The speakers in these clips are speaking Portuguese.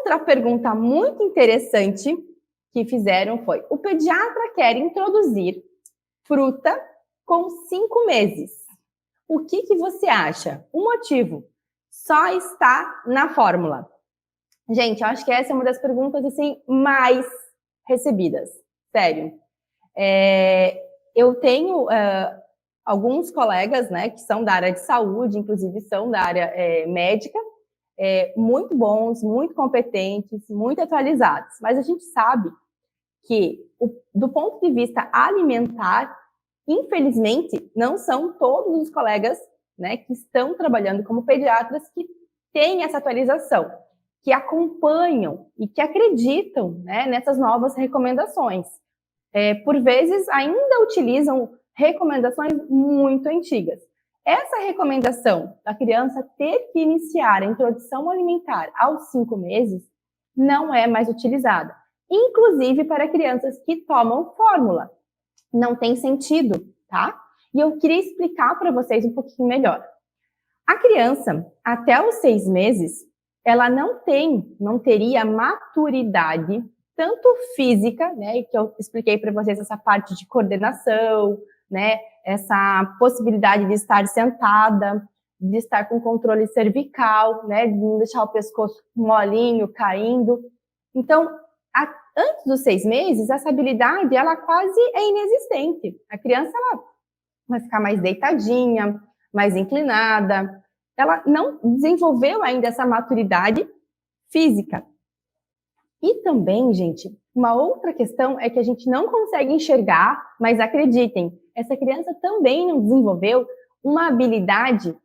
Outra pergunta muito interessante que fizeram foi: o pediatra quer introduzir fruta com 5 meses. O que você acha? O motivo só está na fórmula. Gente, eu acho que essa é uma das perguntas assim mais recebidas. Sério. Eu tenho alguns colegas, né, que são da área de saúde, inclusive são da área médica, muito bons, muito competentes, muito atualizados. Mas a gente sabe que, do ponto de vista alimentar, infelizmente, não são todos os colegas, né, que estão trabalhando como pediatras que têm essa atualização, que acompanham e que acreditam, né, nessas novas recomendações. Por vezes, ainda utilizam recomendações muito antigas. Essa recomendação da criança ter que iniciar a introdução alimentar aos 5 meses não é mais utilizada, inclusive para crianças que tomam fórmula. Não tem sentido, tá? E eu queria explicar para vocês um pouquinho melhor. A criança, até os 6 meses, ela não teria maturidade, tanto física, né, que eu expliquei para vocês essa parte de coordenação, né, essa possibilidade de estar sentada, de estar com controle cervical, né, de não deixar o pescoço molinho, caindo. Então, antes dos 6 meses, essa habilidade, ela quase é inexistente. A criança, ela vai ficar mais deitadinha, mais inclinada. Ela não desenvolveu ainda essa maturidade física. E também, gente, uma outra questão é que a gente não consegue enxergar, mas acreditem, essa criança também não desenvolveu uma habilidade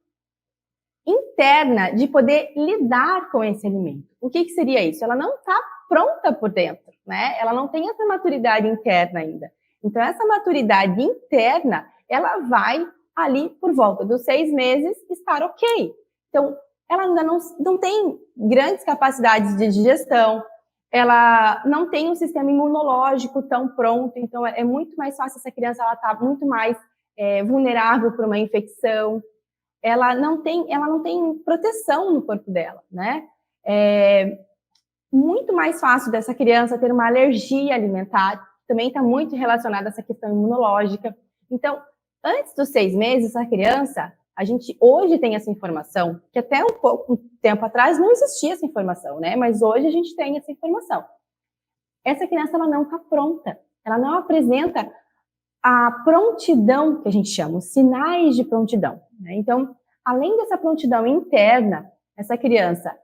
interna de poder lidar com esse alimento. O que seria isso? Ela não está pronta por dentro, né? Ela não tem essa maturidade interna ainda. Então, essa maturidade interna, ela vai ali por volta dos 6 meses estar ok. Então, ela ainda não tem grandes capacidades de digestão, ela não tem um sistema imunológico tão pronto, então é muito mais fácil essa criança, ela está muito mais vulnerável para uma infecção. Ela não tem proteção no corpo dela, né? É muito mais fácil dessa criança ter uma alergia alimentar, também está muito relacionada a essa questão imunológica. Então, antes dos 6 meses, a criança, a gente hoje tem essa informação, que até um tempo atrás não existia essa informação, né? Mas hoje a gente tem essa informação. Essa criança, ela não está pronta, ela não apresenta a prontidão, que a gente chama, os sinais de prontidão, né? Então, além dessa prontidão interna, essa criança,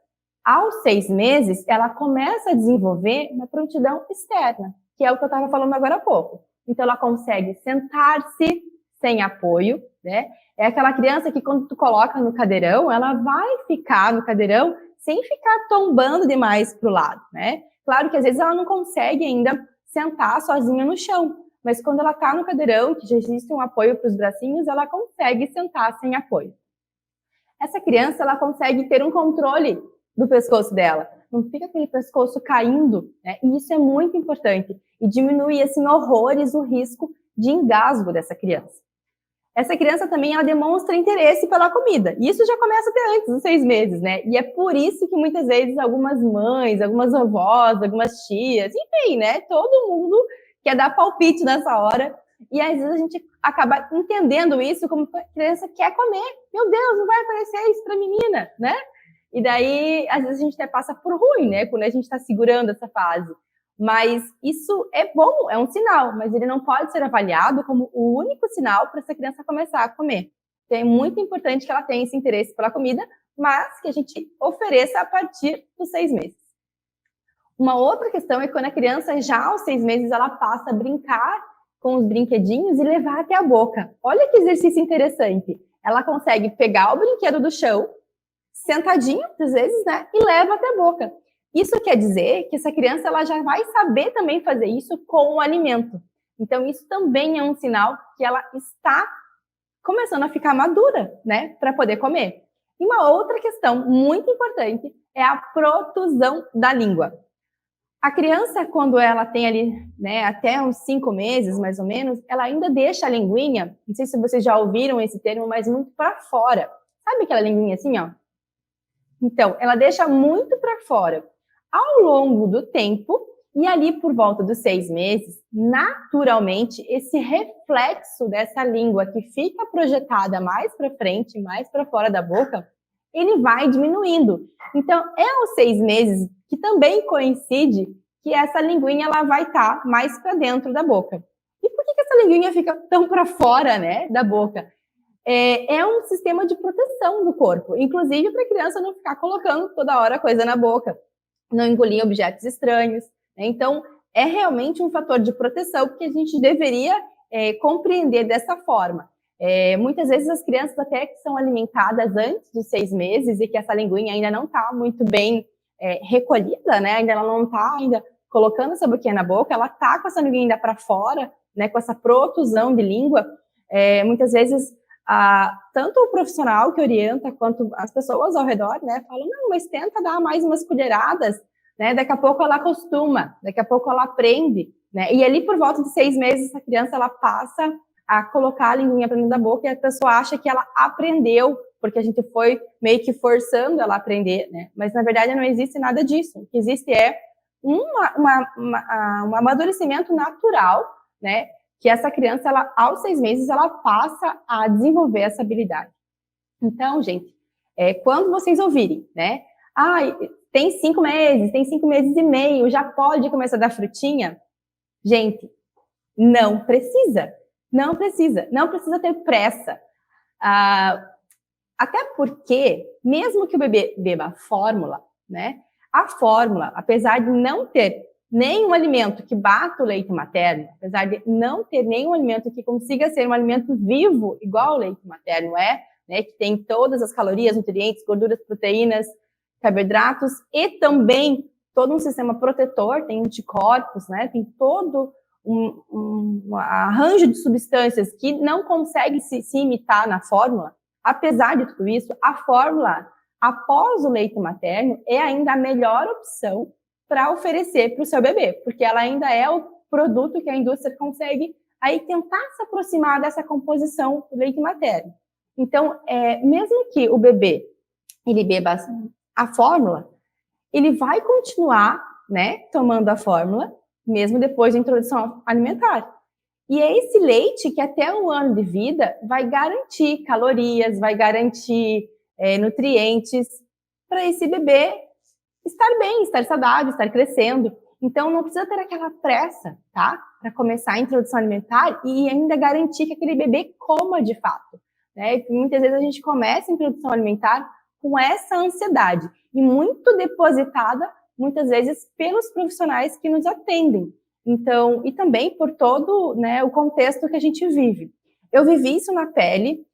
aos 6 meses, ela começa a desenvolver uma prontidão externa, que é o que eu estava falando agora há pouco. Então, ela consegue sentar-se sem apoio, né? É aquela criança que quando tu coloca no cadeirão, ela vai ficar no cadeirão sem ficar tombando demais para o lado, né? Claro que às vezes ela não consegue ainda sentar sozinha no chão, mas quando ela está no cadeirão, que já existe um apoio para os bracinhos, ela consegue sentar sem apoio. Essa criança, ela consegue ter um controle do pescoço dela. Não fica aquele pescoço caindo, né? E isso é muito importante. E diminui, assim, horrores o risco de engasgo dessa criança. Essa criança também, ela demonstra interesse pela comida. E isso já começa até antes dos 6 meses, né? E é por isso que muitas vezes algumas mães, algumas avós, algumas tias, enfim, né? Todo mundo quer dar palpite nessa hora. E às vezes a gente acaba entendendo isso como a criança quer comer. Meu Deus, não vai aparecer isso para a menina, né? E daí, às vezes a gente até passa por ruim, né? Quando a gente está segurando essa fase. Mas isso é bom, é um sinal, mas ele não pode ser avaliado como o único sinal para essa criança começar a comer. Então, é muito importante que ela tenha esse interesse pela comida, mas que a gente ofereça a partir dos 6 meses. Uma outra questão é quando a criança, já aos 6 meses, ela passa a brincar com os brinquedinhos e levar até a boca. Olha que exercício interessante. Ela consegue pegar o brinquedo do chão, sentadinho, às vezes, né, e leva até a boca. Isso quer dizer que essa criança, ela já vai saber também fazer isso com o alimento. Então, isso também é um sinal que ela está começando a ficar madura, né, para poder comer. E uma outra questão muito importante é a protusão da língua. A criança, quando ela tem ali, né, até uns 5 meses, mais ou menos, ela ainda deixa a linguinha, não sei se vocês já ouviram esse termo, mas muito para fora. Sabe aquela linguinha assim, ó? Então, ela deixa muito para fora. ao longo do tempo, e ali por volta dos 6 meses, naturalmente, esse reflexo dessa língua que fica projetada mais para frente, mais para fora da boca, ele vai diminuindo. Então, é aos 6 meses que também coincide que essa linguinha ela vai estar mais para dentro da boca. E por que essa linguinha fica tão para fora, né, da boca? É um sistema de proteção do corpo, inclusive para a criança não ficar colocando toda hora coisa na boca, não engolir objetos estranhos, né? Então, é realmente um fator de proteção que a gente deveria compreender dessa forma. Muitas vezes as crianças até que são alimentadas antes dos 6 meses e que essa linguinha ainda não está muito bem recolhida, né? Ainda ela não está ainda colocando essa boquinha na boca, ela está com essa linguinha ainda para fora, né? Com essa protusão de língua. Muitas vezes tanto o profissional que orienta quanto as pessoas ao redor, né? Falam, não, mas tenta dar mais umas colheradas, né? Daqui a pouco ela acostuma, daqui a pouco ela aprende, né? E ali por volta de 6 meses a criança ela passa a colocar a linguinha para dentro da boca e a pessoa acha que ela aprendeu, porque a gente foi meio que forçando ela a aprender, né? Mas na verdade não existe nada disso. O que existe é um amadurecimento natural, né? Que essa criança, ela, aos 6 meses, ela passa a desenvolver essa habilidade. Então, gente, quando vocês ouvirem, né? Tem 5 meses, tem 5 meses e meio, já pode começar a dar frutinha? Gente, não precisa. Não precisa ter pressa. Até porque, mesmo que o bebê beba a fórmula, né? A fórmula, apesar de não ter nenhum alimento que bata o leite materno, apesar de não ter nenhum alimento que consiga ser um alimento vivo, igual o leite materno né? Que tem todas as calorias, nutrientes, gorduras, proteínas, carboidratos e também todo um sistema protetor, tem anticorpos, né? Tem todo um arranjo de substâncias que não consegue se imitar na fórmula. Apesar de tudo isso, a fórmula após o leite materno é ainda a melhor opção para oferecer para o seu bebê, porque ela ainda é o produto que a indústria consegue aí tentar se aproximar dessa composição do leite materno. Então, mesmo que o bebê ele beba a fórmula, ele vai continuar, né, tomando a fórmula, mesmo depois da introdução alimentar. E é esse leite que até 1 ano de vida vai garantir calorias, vai garantir nutrientes para esse bebê estar bem, estar saudável, estar crescendo. Então, não precisa ter aquela pressa, tá? Para começar a introdução alimentar e ainda garantir que aquele bebê coma de fato, né? E muitas vezes a gente começa a introdução alimentar com essa ansiedade e muito depositada, muitas vezes, pelos profissionais que nos atendem. Então, e também por todo, né, o contexto que a gente vive. Eu vivi isso na pele.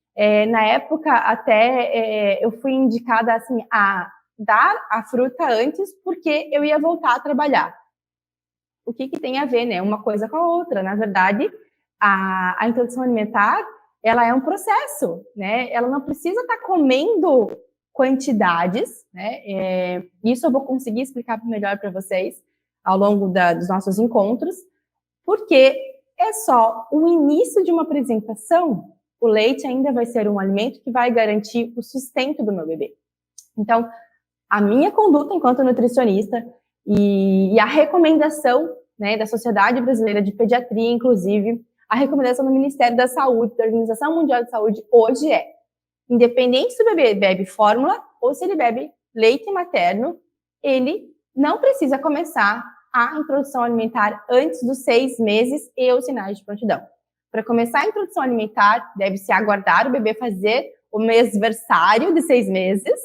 Na época, até eu fui indicada assim a dar a fruta antes porque eu ia voltar a trabalhar. O que tem a ver, né, uma coisa com a outra? Na verdade, a introdução alimentar, ela é um processo, né? Ela não precisa estar comendo quantidades, né? Isso eu vou conseguir explicar melhor para vocês ao longo dos nossos encontros, porque é só o início de uma apresentação, o leite ainda vai ser um alimento que vai garantir o sustento do meu bebê. Então, a minha conduta enquanto nutricionista e a recomendação, né, da Sociedade Brasileira de Pediatria, inclusive, a recomendação do Ministério da Saúde, da Organização Mundial de Saúde, hoje independente se o bebê bebe fórmula ou se ele bebe leite materno, ele não precisa começar a introdução alimentar antes dos 6 meses e os sinais de prontidão. Para começar a introdução alimentar, deve-se aguardar o bebê fazer o mêsversário de 6 meses,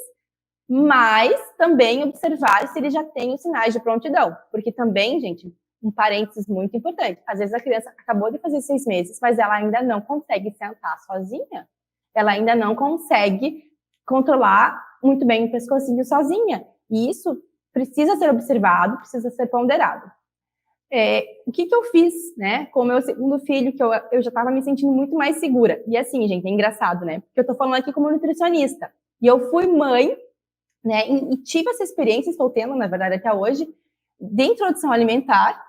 mas também observar se ele já tem os sinais de prontidão, porque também, gente, um parênteses muito importante, às vezes a criança acabou de fazer 6 meses, mas ela ainda não consegue sentar sozinha, ela ainda não consegue controlar muito bem o pescocinho sozinha, e isso precisa ser observado, precisa ser ponderado. O que eu fiz, né, com o meu segundo filho, que eu já estava me sentindo muito mais segura, e assim, gente, é engraçado, né, porque eu tô falando aqui como nutricionista, e eu fui mãe, né, e tive essa experiência, estou tendo, na verdade, até hoje, de introdução alimentar,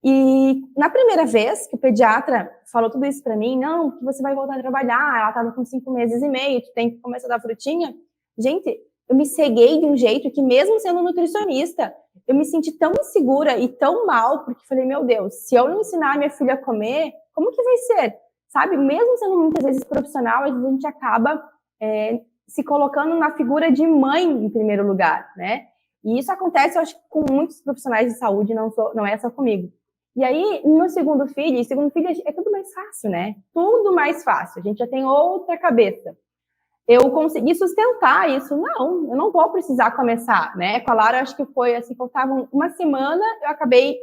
e na primeira vez que o pediatra falou tudo isso para mim, não, que você vai voltar a trabalhar, ela estava com 5 meses e meio, tu tem que começar a dar frutinha, gente, eu me ceguei de um jeito que mesmo sendo nutricionista, eu me senti tão insegura e tão mal, porque falei, meu Deus, se eu não ensinar a minha filha a comer, como que vai ser? Sabe, mesmo sendo muitas vezes profissional, às vezes a gente acaba se colocando na figura de mãe em primeiro lugar, né? E isso acontece, eu acho, com muitos profissionais de saúde, não é só comigo. E aí, no segundo filho é tudo mais fácil, né? Tudo mais fácil, a gente já tem outra cabeça. Eu consegui sustentar isso. Não, eu não vou precisar começar, né? Com a Lara, acho que foi assim, faltava uma semana, eu acabei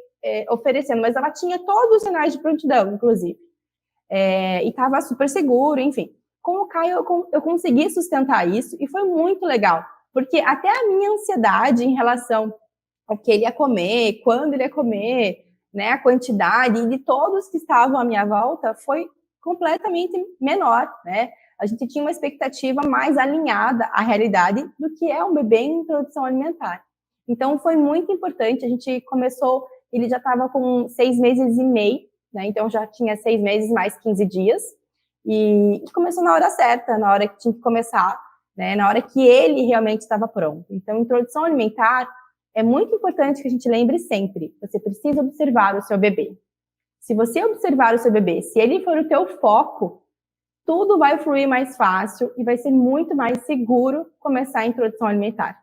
oferecendo, mas ela tinha todos os sinais de prontidão, inclusive. E estava super seguro, enfim. Com o Caio, eu consegui sustentar isso e foi muito legal, porque até a minha ansiedade em relação ao que ele ia comer, quando ele ia comer, né, a quantidade, e de todos que estavam à minha volta, foi completamente menor, né? A gente tinha uma expectativa mais alinhada à realidade do que é um bebê em introdução alimentar. Então, foi muito importante. A gente começou, ele já estava com 6 meses e meio, né? Então, já tinha 6 meses mais 15 dias. E começou na hora certa, na hora que tinha que começar, né? Na hora que ele realmente estava pronto. Então, introdução alimentar é muito importante que a gente lembre sempre. Você precisa observar o seu bebê. Se você observar o seu bebê, se ele for o teu foco, tudo vai fluir mais fácil e vai ser muito mais seguro começar a introdução alimentar.